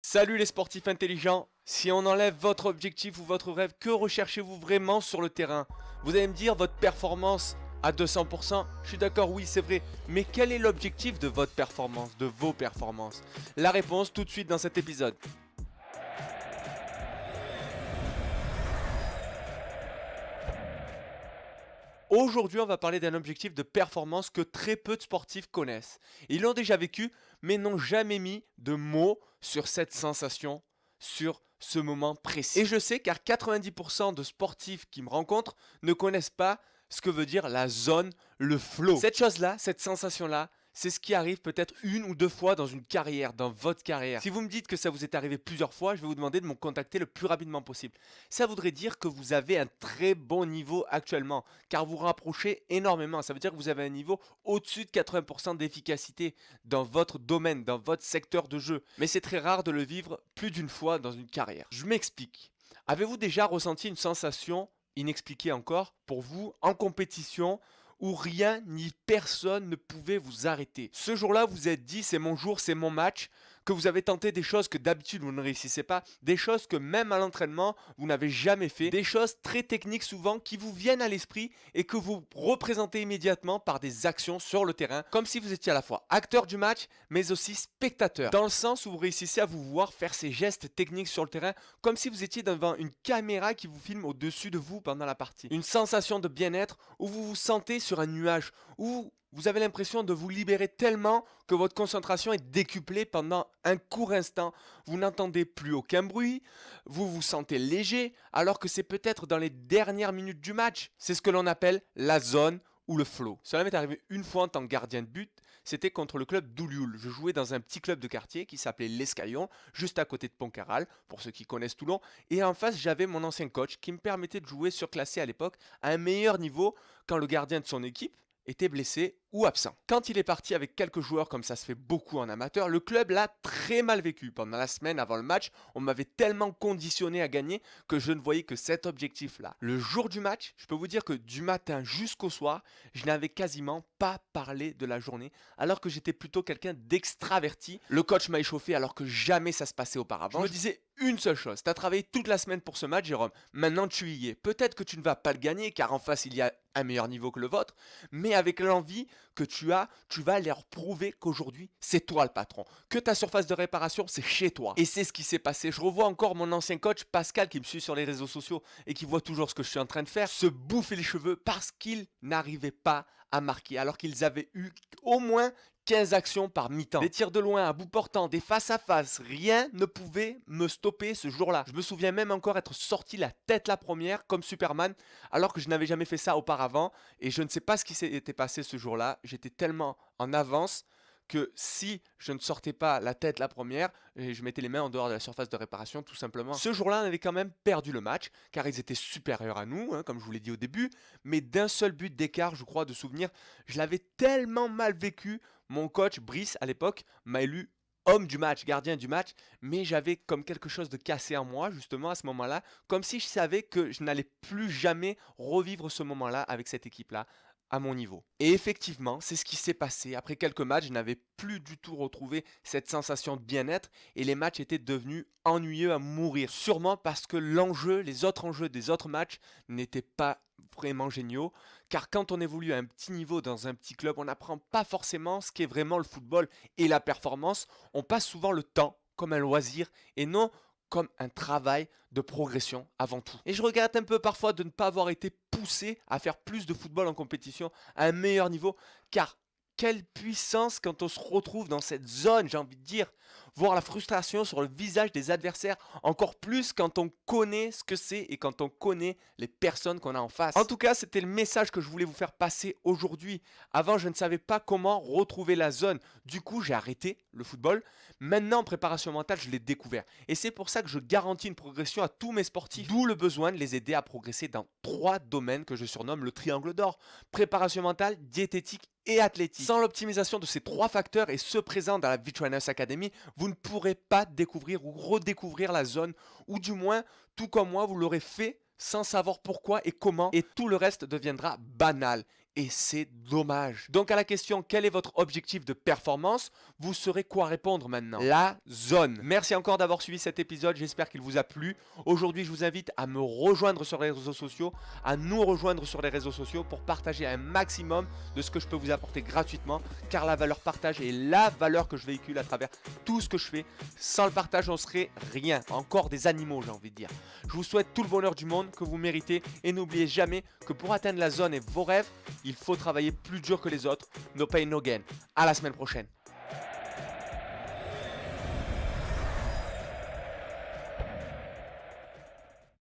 Salut les sportifs intelligents. Si on enlève votre objectif ou votre rêve, que recherchez-vous vraiment sur le terrain? Vous allez me dire votre performance à 200%. Je suis d'accord, oui c'est vrai. Mais quel est l'objectif de votre performance, de vos performances? La réponse tout de suite dans cet épisode. Aujourd'hui, on va parler d'un objectif de performance que très peu de sportifs connaissent. Ils l'ont déjà vécu, mais n'ont jamais mis de mots sur cette sensation, sur ce moment précis. Et je sais car 90% de sportifs qui me rencontrent ne connaissent pas ce que veut dire la zone, le flow. Cette chose-là, cette sensation-là, c'est ce qui arrive peut-être une ou deux fois dans une carrière, dans votre carrière. Si vous me dites que ça vous est arrivé plusieurs fois, je vais vous demander de me contacter le plus rapidement possible. Ça voudrait dire que vous avez un très bon niveau actuellement, car vous rapprochez énormément. Ça veut dire que vous avez un niveau au-dessus de 80% d'efficacité dans votre domaine, dans votre secteur de jeu. Mais c'est très rare de le vivre plus d'une fois dans une carrière. Je m'explique. Avez-vous déjà ressenti une sensation inexpliquée encore pour vous en compétition où rien ni personne ne pouvait vous arrêter? Ce jour-là, vous vous êtes dit c'est mon jour, c'est mon match, que vous avez tenté des choses que d'habitude vous ne réussissez pas, des choses que même à l'entraînement vous n'avez jamais fait, des choses très techniques souvent qui vous viennent à l'esprit et que vous représentez immédiatement par des actions sur le terrain, comme si vous étiez à la fois acteur du match mais aussi spectateur, dans le sens où vous réussissez à vous voir faire ces gestes techniques sur le terrain comme si vous étiez devant une caméra qui vous filme au-dessus de vous pendant la partie. Une sensation de bien-être où vous vous sentez sur un nuage, où vous avez l'impression de vous libérer tellement que votre concentration est décuplée pendant un court instant. Vous n'entendez plus aucun bruit, vous vous sentez léger, alors que c'est peut-être dans les dernières minutes du match. C'est ce que l'on appelle la zone ou le flow. Cela m'est arrivé une fois en tant que gardien de but, c'était contre le club d'Oulioul. Je jouais dans un petit club de quartier qui s'appelait l'Escaillon, juste à côté de Pontcarral, pour ceux qui connaissent Toulon. Et en face, j'avais mon ancien coach qui me permettait de jouer surclassé à l'époque à un meilleur niveau quand le gardien de son équipe était blessé ou absent. Quand il est parti avec quelques joueurs, comme ça se fait beaucoup en amateur, le club l'a très mal vécu. Pendant la semaine avant le match, on m'avait tellement conditionné à gagner que je ne voyais que cet objectif-là. Le jour du match, je peux vous dire que du matin jusqu'au soir, je n'avais quasiment pas parlé de la journée, alors que j'étais plutôt quelqu'un d'extraverti. Le coach m'a échauffé alors que jamais ça se passait auparavant. Je me disais une seule chose, tu as travaillé toute la semaine pour ce match, Jérôme, maintenant tu y es. Peut-être que tu ne vas pas le gagner, car en face il y a un meilleur niveau que le vôtre, mais avec l'envie que tu as, tu vas leur prouver qu'aujourd'hui, c'est toi le patron. Que ta surface de réparation, c'est chez toi. Et c'est ce qui s'est passé. Je revois encore mon ancien coach, Pascal, qui me suit sur les réseaux sociaux et qui voit toujours ce que je suis en train de faire, se bouffer les cheveux parce qu'il n'arrivait pas à marquer, alors qu'ils avaient eu au moins 15 actions par mi-temps. Des tirs de loin, à bout portant, des face à face, rien ne pouvait me stopper ce jour-là. Je me souviens même encore être sorti la tête la première comme Superman, alors que je n'avais jamais fait ça auparavant. Et je ne sais pas ce qui s'était passé ce jour-là. J'étais tellement en avance que si je ne sortais pas la tête la première, et je mettais les mains en dehors de la surface de réparation tout simplement. Ce jour-là, on avait quand même perdu le match, car ils étaient supérieurs à nous, hein, comme je vous l'ai dit au début, mais d'un seul but d'écart, je crois, de souvenir. Je l'avais tellement mal vécu, mon coach, Brice, à l'époque, m'a élu homme du match, gardien du match, mais j'avais comme quelque chose de cassé en moi, justement, à ce moment-là, comme si je savais que je n'allais plus jamais revivre ce moment-là avec cette équipe-là, à mon niveau. Et effectivement, c'est ce qui s'est passé. Après quelques matchs, je n'avais plus du tout retrouvé cette sensation de bien-être et les matchs étaient devenus ennuyeux à mourir. Sûrement parce que l'enjeu, les autres enjeux des autres matchs n'étaient pas vraiment géniaux. Car quand on évolue à un petit niveau dans un petit club, on n'apprend pas forcément ce qu'est vraiment le football et la performance. On passe souvent le temps comme un loisir et non comme un travail de progression avant tout. Et je regrette un peu parfois de ne pas avoir été poussé à faire plus de football en compétition à un meilleur niveau, car quelle puissance quand on se retrouve dans cette zone, j'ai envie de dire, voir la frustration sur le visage des adversaires, encore plus quand on connaît ce que c'est et quand on connaît les personnes qu'on a en face. En tout cas, c'était le message que je voulais vous faire passer aujourd'hui. Avant, je ne savais pas comment retrouver la zone. Du coup, j'ai arrêté le football. Maintenant, en préparation mentale, je l'ai découvert. Et c'est pour ça que je garantis une progression à tous mes sportifs. D'où le besoin de les aider à progresser dans 3 domaines que je surnomme le triangle d'or. Préparation mentale, diététique et athlétique. Sans l'optimisation de ces 3 facteurs et ceux présents dans la V-Trainers Academy, vous ne pourrez pas découvrir ou redécouvrir la zone, ou du moins, tout comme moi, vous l'aurez fait sans savoir pourquoi et comment, et tout le reste deviendra banal. Et c'est dommage. Donc à la question quel est votre objectif de performance, vous saurez quoi répondre maintenant. La zone. Merci encore d'avoir suivi cet épisode, j'espère qu'il vous a plu. Aujourd'hui je vous invite à me rejoindre sur les réseaux sociaux, à nous rejoindre sur les réseaux sociaux pour partager un maximum de ce que je peux vous apporter gratuitement, car la valeur partage est la valeur que je véhicule à travers tout ce que je fais. Sans le partage on serait rien, encore des animaux j'ai envie de dire. Je vous souhaite tout le bonheur du monde que vous méritez et n'oubliez jamais que pour atteindre la zone et vos rêves, il faut travailler plus dur que les autres. No pain, no gain. À la semaine prochaine.